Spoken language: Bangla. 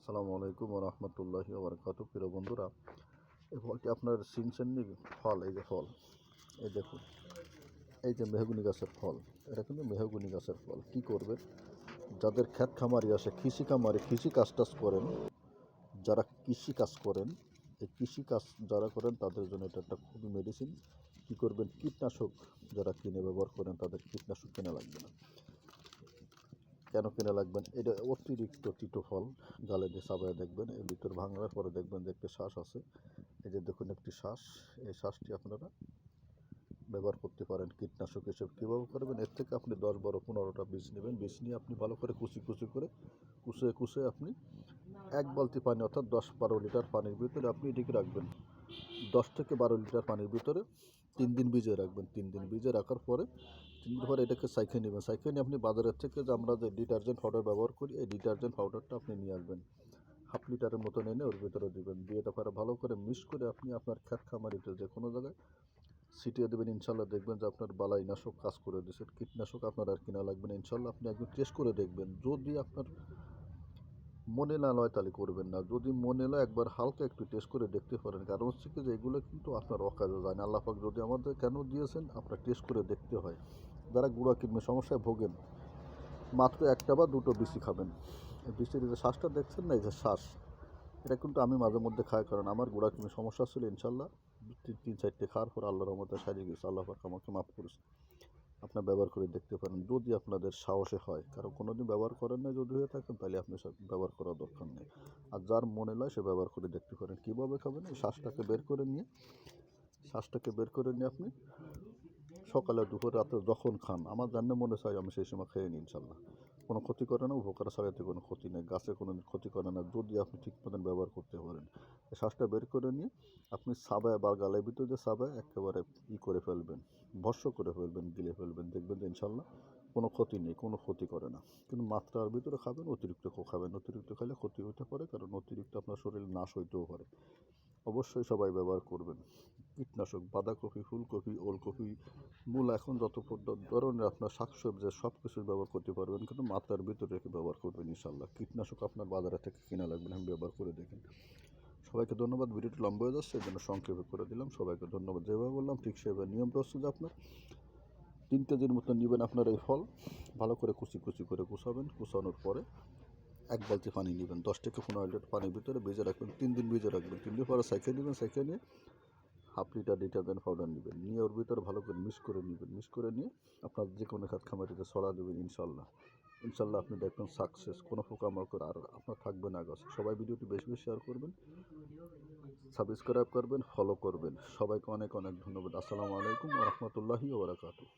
আসসালামু আলাইকুম ওয়া রাহমাতুল্লাহি ওয়া বারাকাতুহু। প্রিয় বন্ধুরা, এই ফলটি আপনার চিনছেন নি? ফল, এই যে ফল, এই দেখুন, এই যে মেহগনি গাছের ফল। এটা কিন্তু মেহগনি গাছের ফল। কি করবেন? যাদের ক্ষেত খামারি আছে, কৃষি খামারি, কৃষি কাজ টাজ করেন, যারা কৃষি কাজ করেন, এই কৃষি কাজ যারা করেন তাদের জন্য এটা একটা খুবই মেডিসিন। কি করবেন? কীটনাশক যারা কিনে ব্যবহার করেন তাদের কীটনাশক কেনা লাগবে না। কেন কিনা লাগবেন? এটা অতিরিক্ত তিতো ফল। গালে দিয়ে চাবায় দেখবেন, এর ভিতর ভাঙার পরে দেখবেন যে একটি শ্বাস আছে। এই যে দেখুন একটি শ্বাস, এই শ্বাসটি আপনারা ব্যবহার করতে পারেন কীটনাশক হিসেবে। কীভাবে করবেন? এর থেকে আপনি 10, 12, 15টা বীজ নেবেন। বীজ নিয়ে আপনি ভালো করে কুচি কুচি করে কুচিয়ে আপনি 1 বালতি পানি, অর্থাৎ 10-12 লিটার পানির ভিতরে আপনি এটিকে রাখবেন। 10 থেকে 12 লিটার পানির ভিতরে 3 দিন ভিজিয়ে রাখবেন। 3 দিন ভিজিয়ে রাখার পরে 3 দিন পরে এটাকে সাইখে নেবেন। সাইখে নিয়ে আপনি বাজারের থেকে যে আমরা যে ডিটারজেন্ট পাউডার ব্যবহার করি, এই ডিটারজেন্ট পাউডারটা আপনি নিয়ে আসবেন। হাফ লিটারের মতন এনে ওর ভিতরে দিবেন। দিয়ে তারপরে ভালো করে মিক্স করে আপনি আপনার ক্ষেত খামারিতে যে কোনো জায়গায় ছিটিয়ে দেবেন। ইনশাল্লাহ দেখবেন যে আপনার বালাইনাশক কাজ করে দিয়েছে। কীটনাশক আপনার আর কিনা লাগবে না। ইনশাল্লাহ আপনি একদিন টেস্ট করে দেখবেন। যদি আপনার মনে না লয় তাহলে করবেন না। যদি মনে লয় একবার হালকা একটু টেস্ট করে দেখতে পারেন। কারণ হচ্ছে কি যে এগুলো কিন্তু আপনার অকাজে যায় না। আল্লাহ পাক যদি আমাদের কেন দিয়েছেন, আপনার টেস্ট করে দেখতে হয়। যারা গুঁড়া কিডনির সমস্যায় ভোগেন, মাত্র 1 বা 2টো বিচি খাবেন। এই বিচির যে শ্বাসটা দেখছেন না, এই যে শ্বাস, এটা কিন্তু আমি মাঝে মধ্যে খাই, কারণ আমার গুঁড়া কিডনির সমস্যা ছিল। ইনশাল্লাহ 3-4টে খাওয়ার পর আল্লাহর রহমতে সারিয়ে গেছে। আল্লাহ পাক আমাকে মাফ করেছে। আপনার ব্যবহার করে দেখতে পারেন যদি আপনাদের সাহসে হয়। কারণ কোনোদিন ব্যবহার করেন না যদি হয়ে থাকেন, তাহলে আপনি সব ব্যবহার করার দরকার নেই। আর যার মনে লয় সে ব্যবহার করে দেখতে পারেন। কীভাবে খাবেন? এই শ্বাসটাকে বের করে নিয়ে আপনি সকালে, দুপুরে, রাতে যখন খান, আমার জানলে মনে চাই আমি সেই সময় খেয়ে নিই। ইনশাল্লাহ কোনো ক্ষতি করে না, উপকার ছাড়াইতে কোনো ক্ষতি নেই, গাছে কোনো ক্ষতি করে না যদি আপনি ঠিক মতন ব্যবহার করতে পারেন। এই শ্বাসটা বের করে নিয়ে আপনি সাবায় বা গালের ভিতরে যে সাবায় একেবারে করে ফেলবেন, ভস্ম করে ফেলবেন, গিলে ফেলবেন। দেখবেন যে ইনশাল্লাহ কোনো ক্ষতি নেই, কোনো ক্ষতি করে না। কিন্তু মাত্রার ভিতরে খাবেন, অতিরিক্ত খাবেন। অতিরিক্ত খেলে ক্ষতি হতে পারে, কারণ অতিরিক্ত আপনার শরীর নাশ হইতেও পারে। অবশ্যই সবাই ব্যবহার করবেন কীটনাশক। বাঁধাকপি, ফুলকপি, ওলকপি, মূলা, এখন যত ধরনের আপনার শাকসবজি সব কিছু ব্যবহার করতে পারবেন, কিন্তু মাত্রার ভিতরে রেখে ব্যবহার করবেন। ইনশাল্লাহ কীটনাশক আপনার বাজারে থেকে কিনা লাগবে না, ব্যবহার করে দেখেন। সবাইকে ধন্যবাদ। ভিডিওটি লম্বা হয়ে যাচ্ছে, এই জন্য সংক্ষেপে করে দিলাম। সবাইকে ধন্যবাদ। যেভাবে বললাম ঠিক সেভাবে নিয়মটা হচ্ছে যে আপনার 3 কেজির মতন নেবেন আপনার এই ফল। ভালো করে কুচি কুচি করে কুচাবেন। কুচানোর পরে 1 বালতি পানি নেবেন। 10 থেকে 15 লিটার পানির ভিতরে ভেজে রাখবেন। 3 দিন ভেজে রাখবেন। 3 দিন পরে সাইকেল নেবেন। সাইকেল নিয়ে হাফ লিটার ডিটারজেন্ট পাউডার নেবেন। নিয়ে ওর ভিতরে ভালো করে মিক্স করে নেবেন। মিক্স করে নিয়ে আপনার যে কোনো খাত খামারিতে ছড়া দেবেন। ইনশাল্লাহ আপনি দেখবেন সাকসেস। কোনো পোকামাকড় আর আপনার থাকবে না গাছে। সবাই ভিডিওটি বেশি বেশি শেয়ার করবেন, সাবস্ক্রাইব করবেন, ফলো করবেন। সবাইকে অনেক অনেক ধন্যবাদ। আসসালামু আলাইকুম ওয়া রাহমাতুল্লাহি ওয়া বারাকাতুহু।